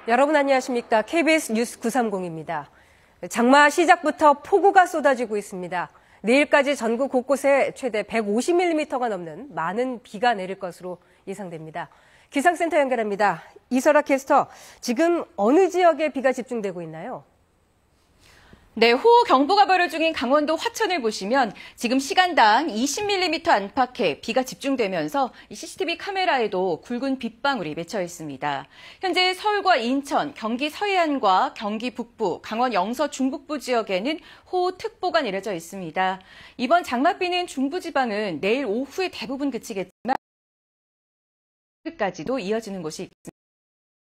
여러분 안녕하십니까? KBS 뉴스 930입니다. 장마 시작부터 폭우가 쏟아지고 있습니다. 내일까지 전국 곳곳에 최대 150mm가 넘는 많은 비가 내릴 것으로 예상됩니다. 기상센터 연결합니다. 이설아 캐스터, 지금 어느 지역에 비가 집중되고 있나요? 네, 호우경보가 발효 중인 강원도 화천을 보시면 지금 시간당 20mm 안팎의 비가 집중되면서 CCTV 카메라에도 굵은 빗방울이 맺혀 있습니다. 현재 서울과 인천, 경기 서해안과 경기 북부, 강원 영서 중북부 지역에는 호우특보가 내려져 있습니다. 이번 장맛비는 중부지방은 내일 오후에 대부분 그치겠지만 까지도 이어지는 곳이 있습니다.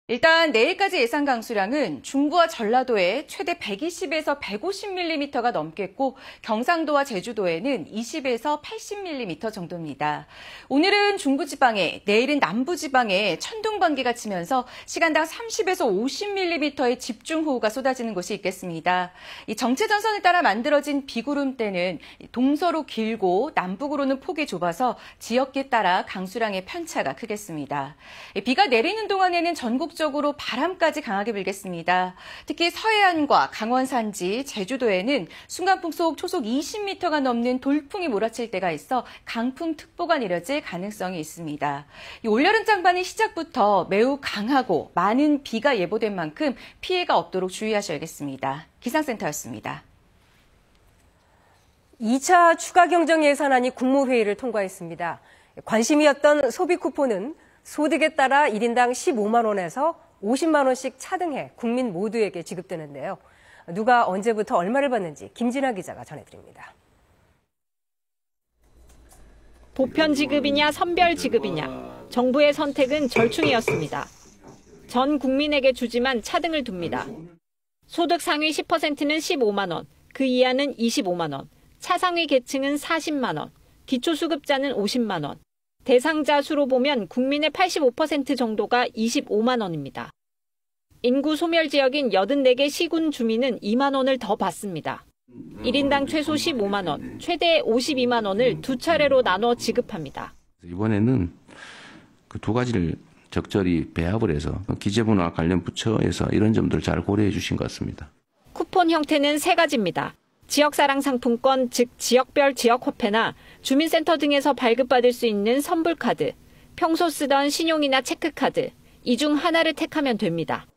일단 내일까지 예상 강수량은 중부와 전라도에 최대 120에서 150mm가 넘겠고 경상도와 제주도에는 20에서 80mm 정도입니다. 오늘은 중부지방에, 내일은 남부지방에 천둥번개가 치면서 시간당 30에서 50mm의 집중호우가 쏟아지는 곳이 있겠습니다. 이 정체전선을 따라 만들어진 비구름대는 동서로 길고 남북으로는 폭이 좁아서 지역에 따라 강수량의 편차가 크겠습니다. 비가 내리는 동안에는 전국적으로 바람까지 강하게 불겠습니다. 특히 서해안과 강원 산지, 제주도에는 순간풍속 초속 20m가 넘는 돌풍이 몰아칠 때가 있어 강풍특보가 내려질 가능성이 있습니다. 올여름 장반의 시작부터 매우 강하고 많은 비가 예보된 만큼 피해가 없도록 주의하셔야겠습니다. 기상센터였습니다. 2차 추가 경정 예산안이 국무회의를 통과했습니다. 관심이었던 소비 쿠폰은 소득에 따라 1인당 15만 원에서 50만 원씩 차등해 국민 모두에게 지급되는데요. 누가 언제부터 얼마를 받는지 김진아 기자가 전해드립니다. 보편 지급이냐 선별 지급이냐, 정부의 선택은 절충이었습니다. 전 국민에게 주지만 차등을 둡니다. 소득 상위 10%는 15만 원, 그 이하는 25만 원, 차상위 계층은 40만 원, 기초수급자는 50만 원. 대상자 수로 보면 국민의 85% 정도가 25만 원입니다. 인구 소멸 지역인 84개 시군 주민은 2만 원을 더 받습니다. 1인당 최소 15만 원, 최대 52만 원을 두 차례로 나눠 지급합니다. 이번에는 그 두 가지를 적절히 배합을 해서 기재부나 관련 부처에서 이런 점들을 잘 고려해 주신 것 같습니다. 쿠폰 형태는 세 가지입니다. 지역사랑 상품권, 즉 지역별 지역화폐나 주민센터 등에서 발급받을 수 있는 선불카드, 평소 쓰던 신용이나 체크카드, 이 중 하나를 택하면 됩니다.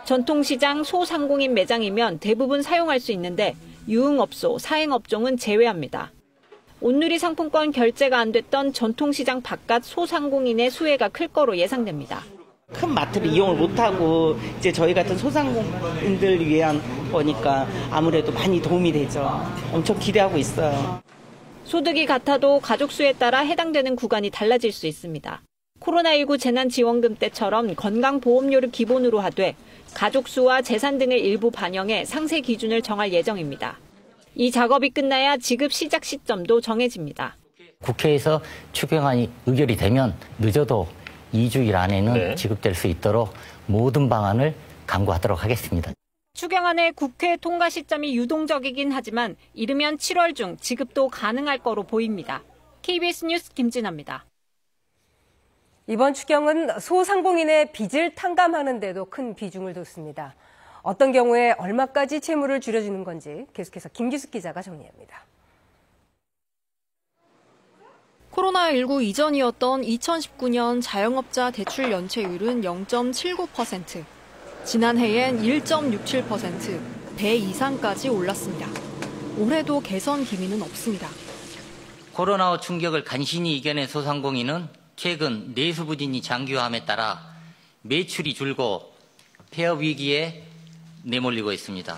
전통시장 소상공인 매장이면 대부분 사용할 수 있는데 유흥업소, 사행업종은 제외합니다. 온누리 상품권 결제가 안 됐던 전통시장 바깥 소상공인의 수혜가 클 거로 예상됩니다. 큰 마트를 이용을 못하고 이제 저희 같은 소상공인들 위한 거니까 아무래도 많이 도움이 되죠. 엄청 기대하고 있어요. 소득이 같아도 가족 수에 따라 해당되는 구간이 달라질 수 있습니다. 코로나19 재난지원금 때처럼 건강보험료를 기본으로 하되 가족 수와 재산 등을 일부 반영해 상세 기준을 정할 예정입니다. 이 작업이 끝나야 지급 시작 시점도 정해집니다. 국회에서 추경안이 의결이 되면 늦어도 2주일 안에는 지급될 수 있도록 모든 방안을 강구하도록 하겠습니다. 추경안의 국회 통과 시점이 유동적이긴 하지만 이르면 7월 중 지급도 가능할 거로 보입니다. KBS 뉴스 김진아입니다. 이번 추경은 소상공인의 빚을 탕감하는 데도 큰 비중을 뒀습니다. 어떤 경우에 얼마까지 채무를 줄여주는 건지 계속해서 김기숙 기자가 정리합니다. 코로나19 이전이었던 2019년 자영업자 대출 연체율은 0.79%, 지난해엔 1.67%, 배 이상까지 올랐습니다. 올해도 개선 기미는 없습니다. 코로나 충격을 간신히 이겨낸 소상공인은 최근 내수 부진이 장기화함에 따라 매출이 줄고 폐업 위기에 내몰리고 있습니다.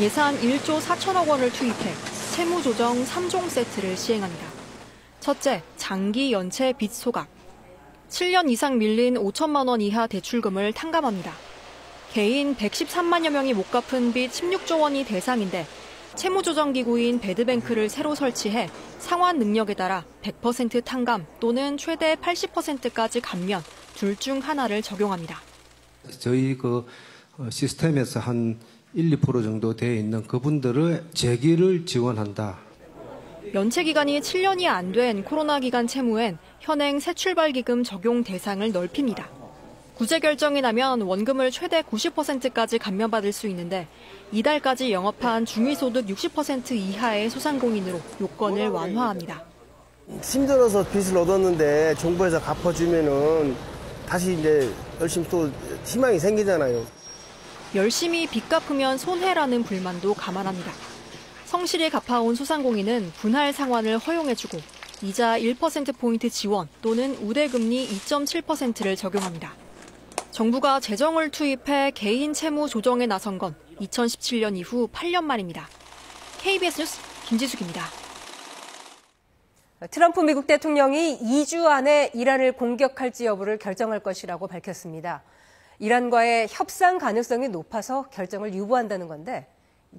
예산 1조 4천억 원을 투입해 채무 조정 3종 세트를 시행합니다. 첫째, 장기 연체 빚 소각. 7년 이상 밀린 5천만 원 이하 대출금을 탕감합니다. 개인 113만여 명이 못 갚은 빚 16조 원이 대상인데 채무조정기구인 배드뱅크를 새로 설치해 상환 능력에 따라 100% 탕감 또는 최대 80%까지 감면 둘 중 하나를 적용합니다. 저희 시스템에서 한 1, 2% 정도 되어 있는 그분들의 재기를 지원한다. 연체 기간이 7년이 안 된 코로나 기간 채무엔 현행 새출발기금 적용 대상을 넓힙니다. 구제 결정이 나면 원금을 최대 90%까지 감면받을 수 있는데 이달까지 영업한 중위소득 60% 이하의 소상공인으로 요건을 완화합니다. 힘들어서 빚을 얻었는데 정부에서 갚아주면은 다시 이제 열심히 또 희망이 생기잖아요. 열심히 빚 갚으면 손해라는 불만도 감안합니다. 성실히 갚아온 소상공인은 분할 상환을 허용해주고 이자 1%포인트 지원 또는 우대금리 2.7%를 적용합니다. 정부가 재정을 투입해 개인 채무 조정에 나선 건 2017년 이후 8년 만입니다. KBS 뉴스 김지숙입니다. 트럼프 미국 대통령이 2주 안에 이란을 공격할지 여부를 결정할 것이라고 밝혔습니다. 이란과의 협상 가능성이 높아서 결정을 유보한다는 건데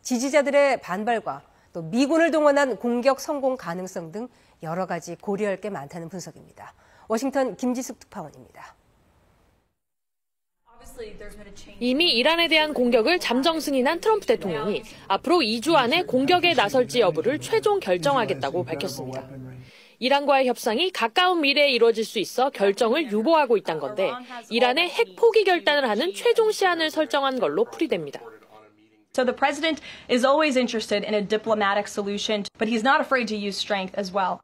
지지자들의 반발과 또 미군을 동원한 공격 성공 가능성 등 여러 가지 고려할 게 많다는 분석입니다. 워싱턴 김지숙 특파원입니다. 이미 이란에 대한 공격을 잠정 승인한 트럼프 대통령이 앞으로 2주 안에 공격에 나설지 여부를 최종 결정하겠다고 밝혔습니다. 이란과의 협상이 가까운 미래에 이루어질 수 있어 결정을 유보하고 있다는 건데 이란의 핵 포기 결단을 하는 최종 시한을 설정한 걸로 풀이됩니다. So the president is always interested in a diplomatic solution, but he's not afraid to use strength as well.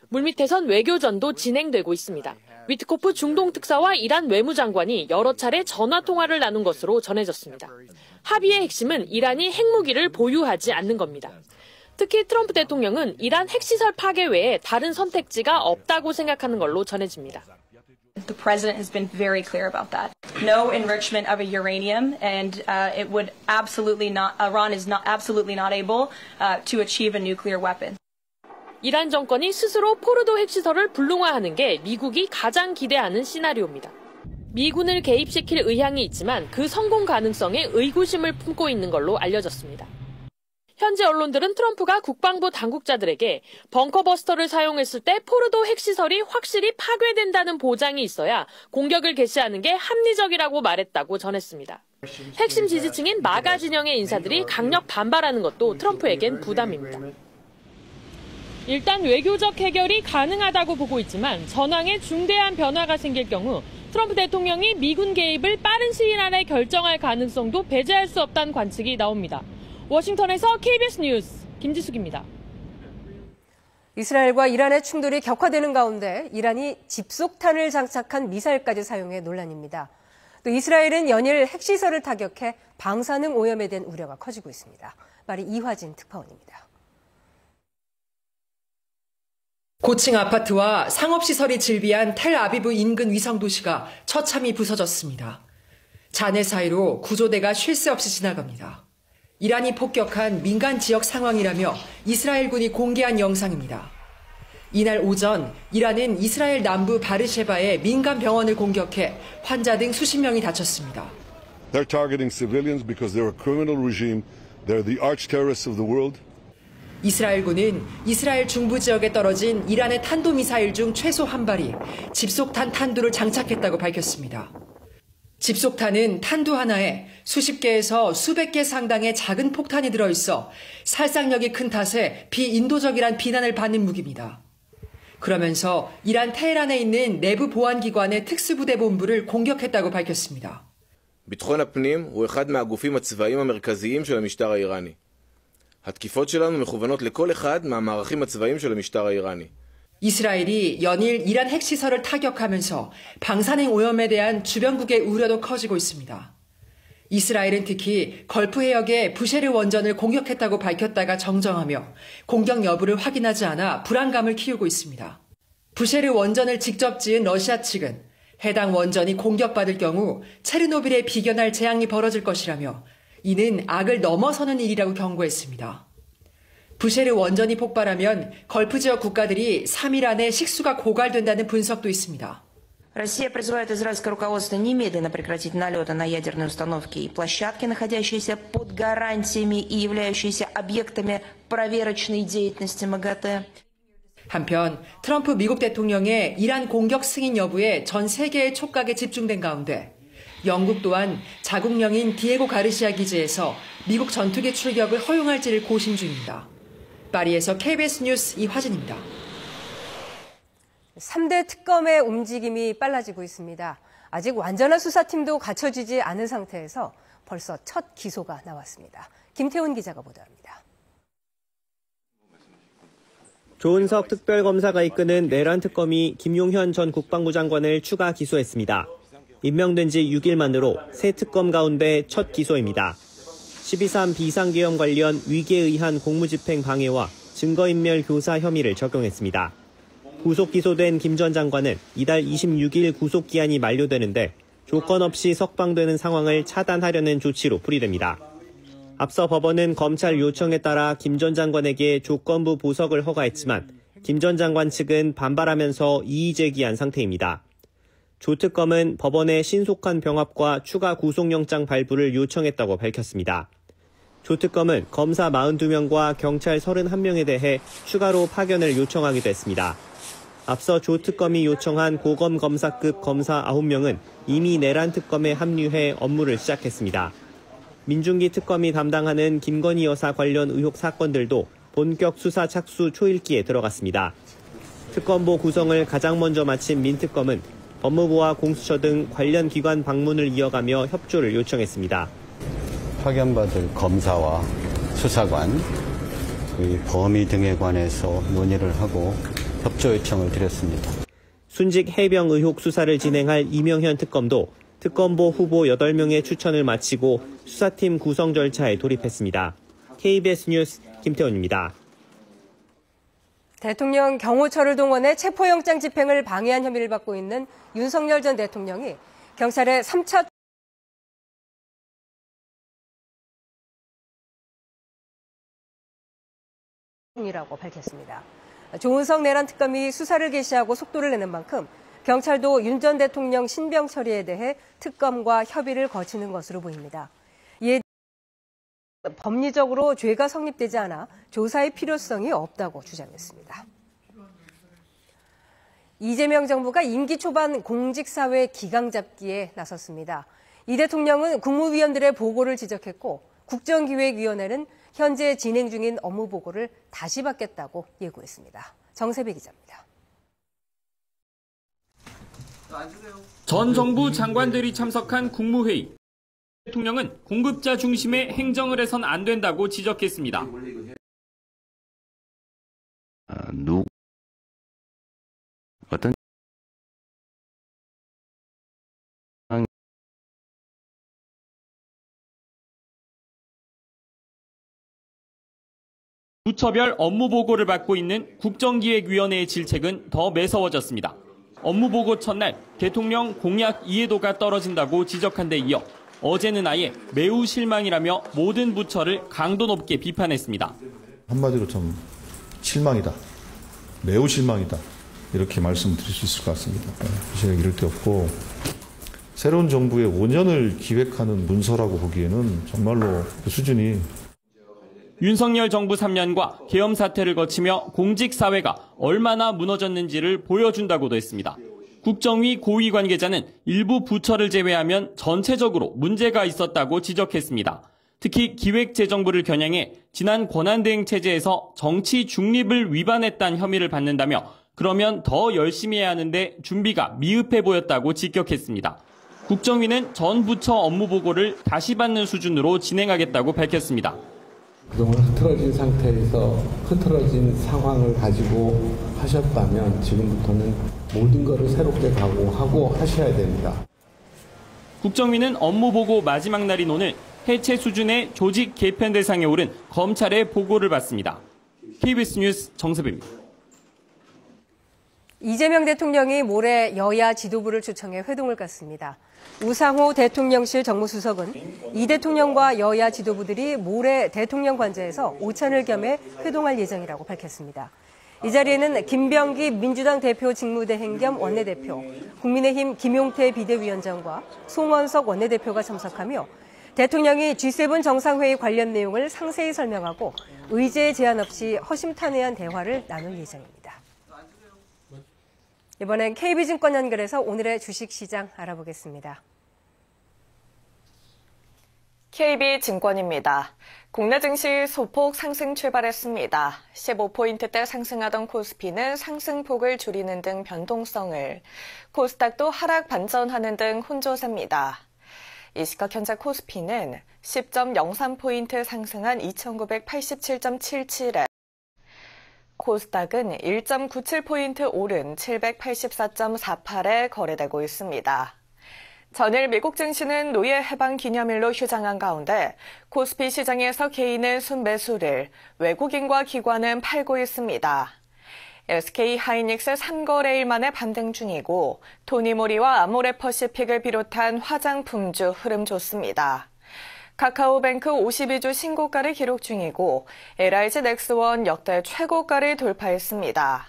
물밑에선 외교전도 진행되고 있습니다. 위트코프 중동 특사와 이란 외무장관이 여러 차례 전화 통화를 나눈 것으로 전해졌습니다. 합의의 핵심은 이란이 핵무기를 보유하지 않는 겁니다. 특히 트럼프 대통령은 이란 핵시설 파괴 외에 다른 선택지가 없다고 생각하는 걸로 전해집니다. The president has been very clear about that. No enrichment of a uranium, and it would absolutely not. Iran is absolutely not able to achieve a nuclear weapon. 이란 정권이 스스로 포르도 핵시설을 불능화하는 게 미국이 가장 기대하는 시나리오입니다. 미군을 개입시킬 의향이 있지만 그 성공 가능성에 의구심을 품고 있는 걸로 알려졌습니다. 현지 언론들은 트럼프가 국방부 당국자들에게 벙커버스터를 사용했을 때 포르도 핵시설이 확실히 파괴된다는 보장이 있어야 공격을 개시하는 게 합리적이라고 말했다고 전했습니다. 핵심 지지층인 마가 진영의 인사들이 강력 반발하는 것도 트럼프에겐 부담입니다. 일단 외교적 해결이 가능하다고 보고 있지만 전황에 중대한 변화가 생길 경우 트럼프 대통령이 미군 개입을 빠른 시일 안에 결정할 가능성도 배제할 수 없다는 관측이 나옵니다. 워싱턴에서 KBS 뉴스 김지숙입니다. 이스라엘과 이란의 충돌이 격화되는 가운데 이란이 집속탄을 장착한 미사일까지 사용해 논란입니다. 또 이스라엘은 연일 핵시설을 타격해 방사능 오염에 대한 우려가 커지고 있습니다. 말이 이화진 특파원입니다. 고층 아파트와 상업시설이 즐비한 텔아비브 인근 위성도시가 처참히 부서졌습니다. 잔해 사이로 구조대가 쉴 새 없이 지나갑니다. 이란이 폭격한 민간 지역 상황이라며 이스라엘군이 공개한 영상입니다. 이날 오전 이란은 이스라엘 남부 바르셰바의 민간 병원을 공격해 환자 등 수십 명이 다쳤습니다. They're targeting civilians because they're a criminal regime. They're the arch terrorists of the world. 이스라엘군은 이스라엘 중부 지역에 떨어진 이란의 탄도미사일 중 최소 한 발이 집속탄 탄두를 장착했다고 밝혔습니다. 집속탄은 탄두 하나에 수십 개에서 수백 개 상당의 작은 폭탄이 들어있어 살상력이 큰 탓에 비인도적이란 비난을 받는 무기입니다. 그러면서 이란 테헤란에 있는 내부 보안기관의 특수부대 본부를 공격했다고 밝혔습니다. ביטחון הפנים הוא אחד מהגופים הצבאיים המרכזיים של המשטר האיראני. התקיפות שלנו מכוונות לכל אחד מהמערכים הצבאיים של המשטר האיראני. 이스라엘이 연일 이란 핵시설을 타격하면서 방사능 오염에 대한 주변국의 우려도 커지고 있습니다. 이스라엘은 특히 걸프 해역의 부셰르 원전을 공격했다고 밝혔다가 정정하며 공격 여부를 확인하지 않아 불안감을 키우고 있습니다. 부셰르 원전을 직접 지은 러시아 측은 해당 원전이 공격받을 경우 체르노빌에 비견할 재앙이 벌어질 것이라며 이는 악을 넘어서는 일이라고 경고했습니다. 부셰르 원전이 폭발하면 걸프 지역 국가들이 3일 안에 식수가 고갈된다는 분석도 있습니다. Россия призывает израильское руководство немедленно прекратить налеты на ядерные установки и площадки, находящиеся под гарантиями и являющиеся объектами проверочной деятельности МАГАТЭ. 한편 트럼프 미국 대통령의 이란 공격 승인 여부에 전 세계의 촉각에 집중된 가운데 영국 또한 자국령인 디에고 가르시아 기지에서 미국 전투기 출격을 허용할지를 고심 중입니다. 파리에서 KBS 뉴스 이화진입니다. 3대 특검의 움직임이 빨라지고 있습니다. 아직 완전한 수사팀도 갖춰지지 않은 상태에서 벌써 첫 기소가 나왔습니다. 김태훈 기자가 보도합니다. 조은석 특별검사가 이끄는 내란 특검이 김용현 전 국방부 장관을 추가 기소했습니다. 임명된 지 6일 만으로 새 특검 가운데 첫 기소입니다. 12.3 비상계엄 관련 위계에 의한 공무집행 방해와 증거인멸 교사 혐의를 적용했습니다. 구속 기소된 김 전 장관은 이달 26일 구속기한이 만료되는데 조건 없이 석방되는 상황을 차단하려는 조치로 풀이됩니다. 앞서 법원은 검찰 요청에 따라 김 전 장관에게 조건부 보석을 허가했지만 김 전 장관 측은 반발하면서 이의 제기한 상태입니다. 조 특검은 법원의 신속한 병합과 추가 구속영장 발부를 요청했다고 밝혔습니다. 조 특검은 검사 42명과 경찰 31명에 대해 추가로 파견을 요청하기도 했습니다. 앞서 조 특검이 요청한 고검 검사급 검사 9명은 이미 내란 특검에 합류해 업무를 시작했습니다. 민중기 특검이 담당하는 김건희 여사 관련 의혹 사건들도 본격 수사 착수 초읽기에 들어갔습니다. 특검보 구성을 가장 먼저 마친 민특검은 법무부와 공수처 등 관련 기관 방문을 이어가며 협조를 요청했습니다. 파견받을 검사와 수사관, 범위 등에 관해서 논의를 하고 협조 요청을 드렸습니다. 순직 해병 의혹 수사를 진행할 이명현 특검도 특검보 후보 8명의 추천을 마치고 수사팀 구성 절차에 돌입했습니다. KBS 뉴스 김태훈입니다. 대통령 경호처를 동원해 체포영장 집행을 방해한 혐의를 받고 있는 윤석열 전 대통령이 경찰의 3차 이라고 밝혔습니다. 조은석 내란 특검이 수사를 개시하고 속도를 내는 만큼 경찰도 윤 전 대통령 신병 처리에 대해 특검과 협의를 거치는 것으로 보입니다. 이에 법리적으로 죄가 성립되지 않아 조사의 필요성이 없다고 주장했습니다. 이재명 정부가 임기 초반 공직사회 기강 잡기에 나섰습니다. 이 대통령은 국무위원들의 보고를 지적했고 국정기획위원회는 현재 진행 중인 업무 보고를 다시 받겠다고 예고했습니다. 정세배 기자입니다. 전 정부 장관들이 참석한 국무회의. 대통령은 공급자 중심의 행정을 해선 안 된다고 지적했습니다. 어떤 부처별 업무 보고를 받고 있는 국정기획위원회의 질책은 더 매서워졌습니다. 업무 보고 첫날 대통령 공약 이해도가 떨어진다고 지적한 데 이어 어제는 아예 매우 실망이라며 모든 부처를 강도 높게 비판했습니다. 한마디로 좀 실망이다. 매우 실망이다. 이렇게 말씀드릴 수 있을 것 같습니다. 제가 이럴 데 없고 새로운 정부의 5년을 기획하는 문서라고 보기에는 정말로 그 수준이 윤석열 정부 3년과 계엄 사태를 거치며 공직사회가 얼마나 무너졌는지를 보여준다고도 했습니다. 국정위 고위 관계자는 일부 부처를 제외하면 전체적으로 문제가 있었다고 지적했습니다. 특히 기획재정부를 겨냥해 지난 권한대행 체제에서 정치 중립을 위반했다는 혐의를 받는다며 그러면 더 열심히 해야 하는데 준비가 미흡해 보였다고 직격했습니다. 국정위는 전 부처 업무 보고를 다시 받는 수준으로 진행하겠다고 밝혔습니다. 그동안 흐트러진 상태에서 흐트러진 상황을 가지고 하셨다면 지금부터는 모든 것을 새롭게 각오하고 하셔야 됩니다. 국정위는 업무보고 마지막 날인 오늘 해체 수준의 조직 개편 대상에 오른 검찰의 보고를 받습니다. KBS 뉴스 정세배입니다. 이재명 대통령이 모레 여야 지도부를 초청해 회동을 갖습니다. 우상호 대통령실 정무수석은 이 대통령과 여야 지도부들이 모레 대통령 관저에서 오찬을 겸해 회동할 예정이라고 밝혔습니다. 이 자리에는 김병기 민주당 대표 직무대행 겸 원내대표, 국민의힘 김용태 비대위원장과 송원석 원내대표가 참석하며 대통령이 G7 정상회의 관련 내용을 상세히 설명하고 의제 제한 없이 허심탄회한 대화를 나눌 예정입니다. 이번엔 KB증권 연결해서 오늘의 주식시장 알아보겠습니다. KB증권입니다. 국내 증시 소폭 상승 출발했습니다. 15포인트대 상승하던 코스피는 상승폭을 줄이는 등 변동성을, 코스닥도 하락 반전하는 등 혼조세입니다. 이 시각 현재 코스피는 10.03포인트 상승한 2,987.77에, 코스닥은 1.97포인트 오른 784.48에 거래되고 있습니다. 전일 미국 증시는 노예 해방 기념일로 휴장한 가운데 코스피 시장에서 개인은 순매수를, 외국인과 기관은 팔고 있습니다. SK 하이닉스 3거래일 만에 반등 중이고 토니모리와 아모레퍼시픽을 비롯한 화장품주 흐름 좋습니다. 카카오뱅크 52주 신고가를 기록 중이고 LIG 넥스원 역대 최고가를 돌파했습니다.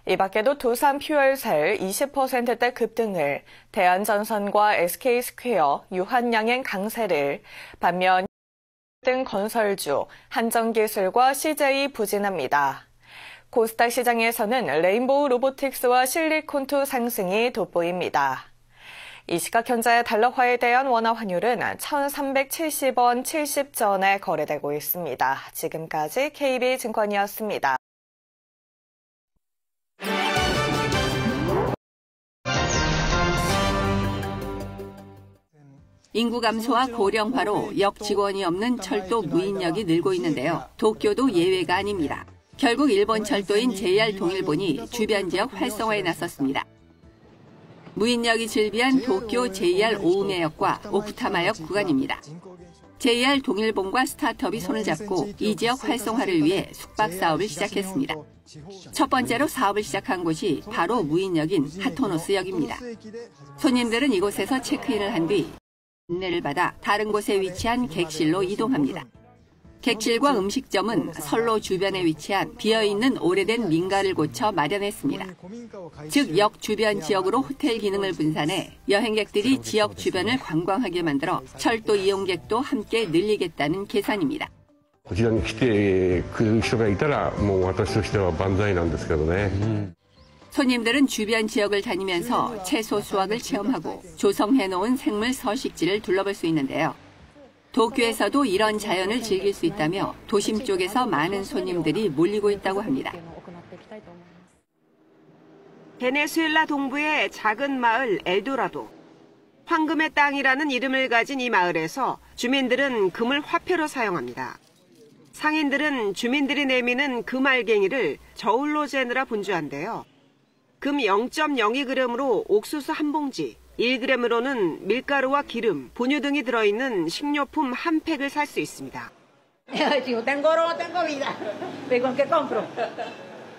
이 밖에도 두산 퓨얼셀 20%대 급등을, 대한전선과 SK스퀘어, 유한양행 강세를, 반면 등 건설주, 한정기술과 CJ 부진합니다. 코스닥 시장에서는 레인보우 로보틱스와 실리콘투 상승이 돋보입니다. 이 시각 현재 달러화에 대한 원화 환율은 1,370원 70전에 거래되고 있습니다. 지금까지 KB증권이었습니다. 인구 감소와 고령화로 역 직원이 없는 철도 무인역이 늘고 있는데요. 도쿄도 예외가 아닙니다. 결국 일본 철도인 JR 동일본이 주변 지역 활성화에 나섰습니다. 무인역이 즐비한 도쿄 JR 오우메역과 오쿠타마역 구간입니다. JR 동일본과 스타트업이 손을 잡고 이 지역 활성화를 위해 숙박 사업을 시작했습니다. 첫 번째로 사업을 시작한 곳이 바로 무인역인 하토노스역입니다. 손님들은 이곳에서 체크인을 한 뒤 안내를 받아 다른 곳에 위치한 객실로 이동합니다. 객실과 음식점은 선로 주변에 위치한 비어있는 오래된 민가를 고쳐 마련했습니다. 즉, 역 주변 지역으로 호텔 기능을 분산해 여행객들이 지역 주변을 관광하게 만들어 철도 이용객도 함께 늘리겠다는 계산입니다. こちらに来てくる人がいたらもう私としては万歳なんですけどね。 손님들은 주변 지역을 다니면서 채소 수확을 체험하고 조성해놓은 생물 서식지를 둘러볼 수 있는데요. 도쿄에서도 이런 자연을 즐길 수 있다며 도심 쪽에서 많은 손님들이 몰리고 있다고 합니다. 베네수엘라 동부의 작은 마을 엘도라도. 황금의 땅이라는 이름을 가진 이 마을에서 주민들은 금을 화폐로 사용합니다. 상인들은 주민들이 내미는 금 알갱이를 저울로 재느라 분주한데요. 금 0.02g으로 옥수수 한 봉지, 1g으로는 밀가루와 기름, 분유 등이 들어있는 식료품 한 팩을 살 수 있습니다. Si no tengo oro, no tengo vida. ¿Con qué compro?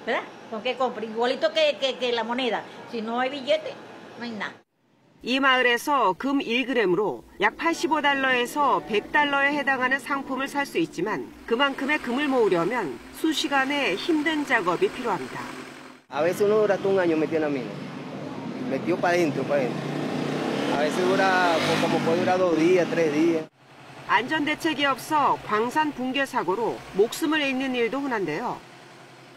¿Verdad? ¿Con qué compro? Igualito que la moneda. Si no hay billete, no hay nada. 이 마을에서 금 1g으로 약 85달러에서 100달러에 해당하는 상품을 살 수 있지만 그만큼의 금을 모으려면 수시간의 힘든 작업이 필요합니다. A veces uno dura todo un año metido en la mina. Metido para adentro, para adentro. A veces dura, como puede durar 2 días, 3 días. 안전대책이 없어 광산 붕괴 사고로 목숨을 잃는 일도 흔한데요.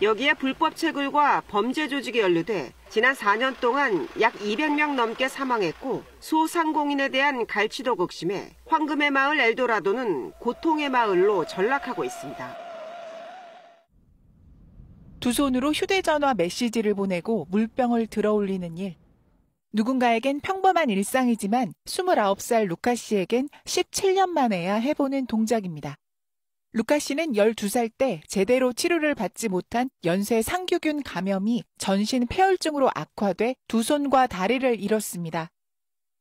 여기에 불법 채굴과 범죄 조직이 연루돼 지난 4년 동안 약 200명 넘게 사망했고 소상공인에 대한 갈취도 극심해 황금의 마을 엘도라도는 고통의 마을로 전락하고 있습니다. 두 손으로 휴대전화 메시지를 보내고 물병을 들어올리는 일. 누군가에겐 평범한 일상이지만 29살 루카 씨에겐 17년 만에야 해보는 동작입니다. 루카 씨는 12살 때 제대로 치료를 받지 못한 연쇄 상규균 감염이 전신 폐혈증으로 악화돼 두 손과 다리를 잃었습니다.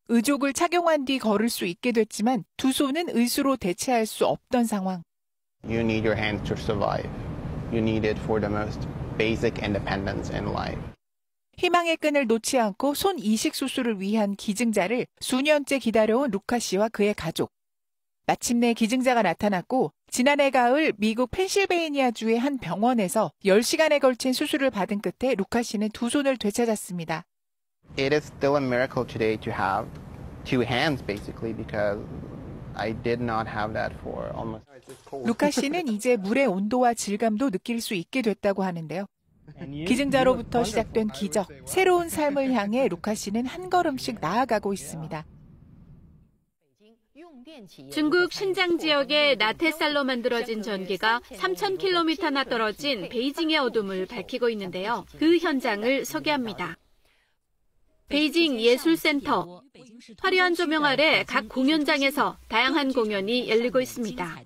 의족을 착용한 뒤 걸을 수 있게 됐지만 두 손은 의수로 대체할 수 없던 상황. You need your hands to survive. You need it for the most basic independence in life. 희망의 끈을 놓지 않고 손 이식 수술을 위한 기증자를 수년째 기다려온 루카 씨와 그의 가족. 마침내 기증자가 나타났고 지난해 가을 미국 펜실베이니아주의 한 병원에서 10시간에 걸친 수술을 받은 끝에 루카 씨는 두 손을 되찾았습니다. It is still a miracle today to have two hands basically because I did not have that for almost. 루카 씨는 이제 물의 온도와 질감도 느낄 수 있게 됐다고 하는데요. 기증자로부터 시작된 기적, 새로운 삶을 향해 루카 씨는 한 걸음씩 나아가고 있습니다. 중국 신장 지역의 나태살로 만들어진 전기가 3,000km나 떨어진 베이징의 어둠을 밝히고 있는데요. 그 현장을 소개합니다. 베이징 예술센터. 화려한 조명 아래 각 공연장에서 다양한 공연이 열리고 있습니다.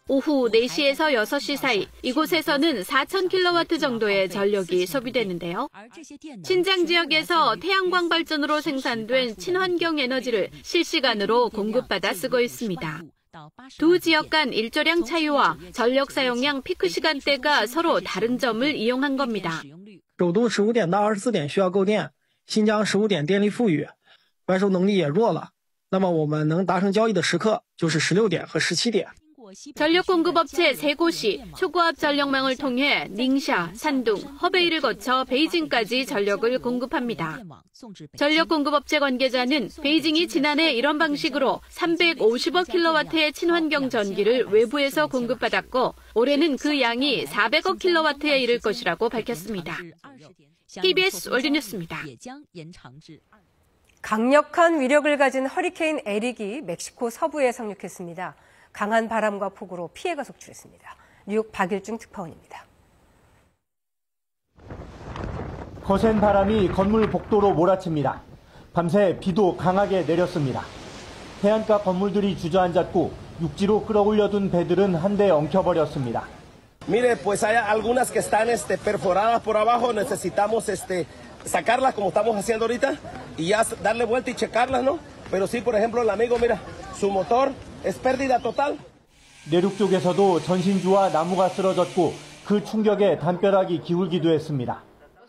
오후 4시에서 6시 사이 이곳에서는 4,000kW 정도의 전력이 소비되는데요. 신장 지역에서 태양광 발전으로 생산된 친환경 에너지를 실시간으로 공급받아 쓰고 있습니다. 두 지역 간 일조량 차이와 전력 사용량 피크 시간대가 서로 다른 점을 이용한 겁니다. 首都15点到24点需要购电，新疆15点电力富裕，外售能力也弱了。那么我们能达成交易的时刻就是16点和17点。 전력 공급업체 3곳이 초고압 전력망을 통해 닝샤, 산둥, 허베이를 거쳐 베이징까지 전력을 공급합니다. 전력 공급업체 관계자는 베이징이 지난해 이런 방식으로 350억 킬로와트의 친환경 전기를 외부에서 공급받았고 올해는 그 양이 400억 킬로와트에 이를 것이라고 밝혔습니다. KBS 월드뉴스입니다. 강력한 위력을 가진 허리케인 에릭이 멕시코 서부에 상륙했습니다. 강한 바람과 폭우로 피해가 속출했습니다. 뉴욕 박일중 특파원입니다. 거센 바람이 건물 복도로 몰아칩니다. 밤새 비도 강하게 내렸습니다. 해안가 건물들이 주저앉았고 육지로 끌어올려둔 배들은 한데 엉켜버렸습니다. Mire, pues hay algunas que están perforadas por abajo. Necesitamos sacarlas como estamos haciendo ahorita y ya darle vuelta y checarlas, ¿no? Pero sí, por ejemplo, el amigo, mira, su motor es pérdida total. 내륙 쪽에서도 전신주와 나무가 쓰러졌고 그 충격에 담벼락이 기울기도 했습니다.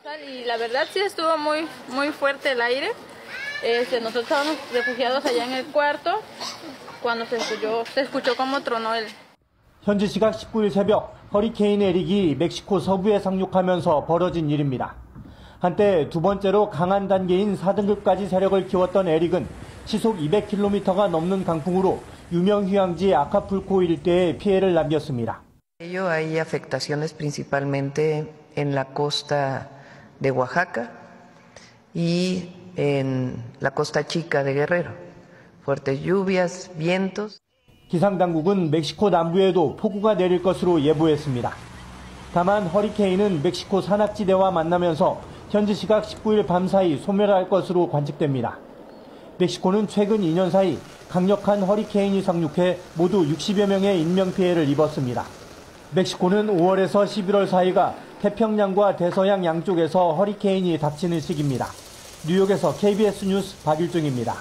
Y la verdad sí estuvo muy fuerte el aire. Nosotros estábamos refugiados allá en el cuarto cuando se escuchó como tronó el. 현지 시각 19일 새벽 허리케인 에릭이 멕시코 서부에 상륙하면서 벌어진 일입니다. 한때 두 번째로 강한 단계인 4등급까지 세력을 키웠던 에릭은 시속 200km가 넘는 강풍으로 유명 휴양지 아카풀코 일대에 피해를 남겼습니다. Hay afectaciones principalmente en la costa de Oaxaca y en la costa chica de Guerrero. Fuertes lluvias, vientos. 기상당국은 멕시코 남부에도 폭우가 내릴 것으로 예보했습니다. 다만 허리케인은 멕시코 산악지대와 만나면서 현지 시각 19일 밤사이 소멸할 것으로 관측됩니다. 멕시코는 최근 2년 사이 강력한 허리케인이 상륙해 모두 60여 명의 인명피해를 입었습니다. 멕시코는 5월에서 11월 사이가 태평양과 대서양 양쪽에서 허리케인이 닥치는 시기입니다. 뉴욕에서 KBS 뉴스 박일중입니다.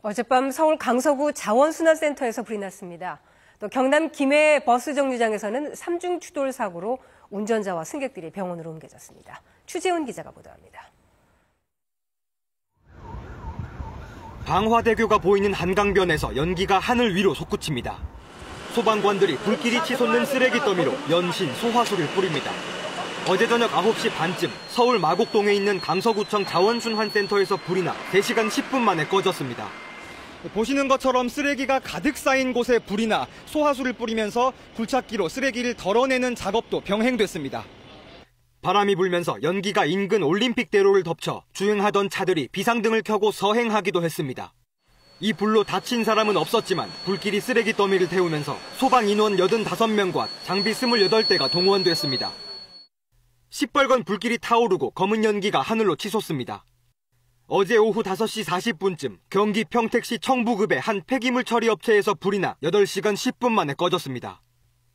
어젯밤 서울 강서구 자원순환센터에서 불이 났습니다. 또 경남 김해 버스 정류장에서는 3중 추돌 사고로 운전자와 승객들이 병원으로 옮겨졌습니다. 추재훈 기자가 보도합니다. 방화대교가 보이는 한강변에서 연기가 하늘 위로 솟구칩니다. 소방관들이 불길이 치솟는 쓰레기 더미로 연신 소화수를 뿌립니다. 어제 저녁 9시 반쯤 서울 마곡동에 있는 강서구청 자원순환센터에서 불이 나 3시간 10분 만에 꺼졌습니다. 보시는 것처럼 쓰레기가 가득 쌓인 곳에 불이 나 소화수를 뿌리면서 굴착기로 쓰레기를 덜어내는 작업도 병행됐습니다. 바람이 불면서 연기가 인근 올림픽대로를 덮쳐 주행하던 차들이 비상등을 켜고 서행하기도 했습니다. 이 불로 다친 사람은 없었지만 불길이 쓰레기 더미를 태우면서 소방 인원 85명과 장비 28대가 동원됐습니다. 시뻘건 불길이 타오르고 검은 연기가 하늘로 치솟습니다. 어제 오후 5시 40분쯤 경기 평택시 청부급의 한 폐기물 처리 업체에서 불이 나 8시간 10분 만에 꺼졌습니다.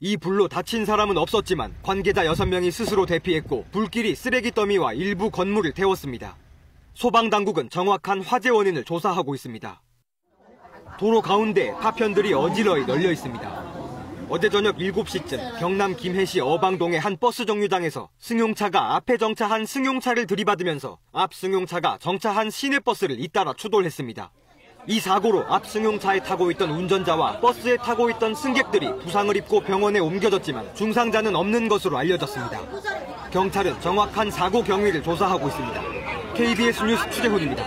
이 불로 다친 사람은 없었지만 관계자 6명이 스스로 대피했고 불길이 쓰레기 더미와 일부 건물을 태웠습니다. 소방당국은 정확한 화재 원인을 조사하고 있습니다. 도로 가운데 파편들이 어지러이 널려 있습니다. 어제 저녁 7시쯤 경남 김해시 어방동의 한 버스 정류장에서 승용차가 앞에 정차한 승용차를 들이받으면서 앞 승용차가 정차한 시내버스를 잇따라 추돌했습니다. 이 사고로 앞 승용차에 타고 있던 운전자와 버스에 타고 있던 승객들이 부상을 입고 병원에 옮겨졌지만 중상자는 없는 것으로 알려졌습니다. 경찰은 정확한 사고 경위를 조사하고 있습니다. KBS 뉴스 추재훈입니다.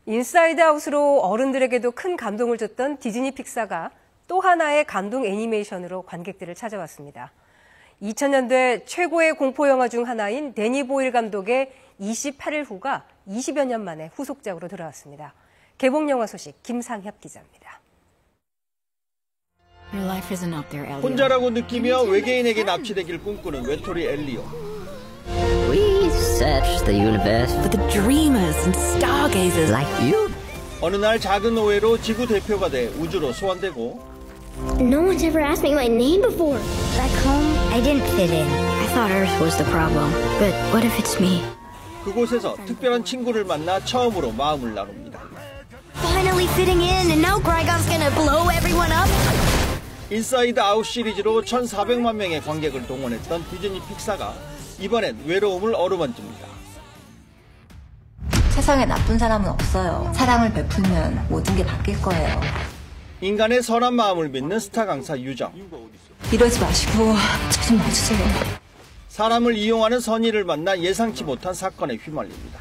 인사이드 아웃으로 어른들에게도 큰 감동을 줬던 디즈니 픽사가 또 하나의 감동 애니메이션으로 관객들을 찾아왔습니다. 2000년대 최고의 공포 영화 중 하나인 데니 보일 감독의 28일 후가 20여 년 만에 후속작으로 들어왔습니다. 개봉 영화 소식 김상협 기자입니다. 혼자라고 느끼며 외계인에게 납치되길 꿈꾸는 외톨이 엘리오. We search the universe for the dreamers and stargazers like you. 어느 날 작은 오해로 지구 대표가 돼 우주로 소환되고 No one's ever asked me my name before. Back home, I didn't fit in. I thought Earth was the problem. But what if it's me? 그곳에서 특별한 친구를 만나 처음으로 마음을 나눕니다. Finally fitting in, and now Qui-Gon's gonna blow everyone up? 인사이드 아웃 시리즈로 1,400만 명의 관객을 동원했던 디즈니 픽사가 이번엔 외로움을 어루만집니다. 세상에 나쁜 사람은 없어요. 사랑을 베풀면 모든 게 바뀔 거예요. 인간의 선한 마음을 믿는 스타 강사 유정. 이러지 마시고 저 좀 놔주세요. 사람을 이용하는 선의를 만나 예상치 못한 사건에 휘말립니다.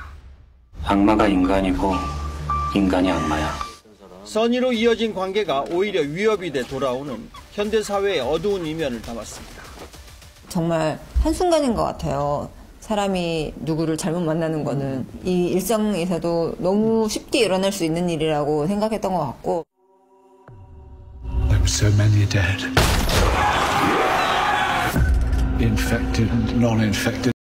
악마가 인간이고 인간이 악마야. 선의로 이어진 관계가 오히려 위협이 돼 돌아오는 현대사회의 어두운 이면을 담았습니다. 정말 한순간인 것 같아요. 사람이 누구를 잘못 만나는 거는 이 일상에서도 너무 쉽게 일어날 수 있는 일이라고 생각했던 것 같고. There were so many dead. Infected and non-infected.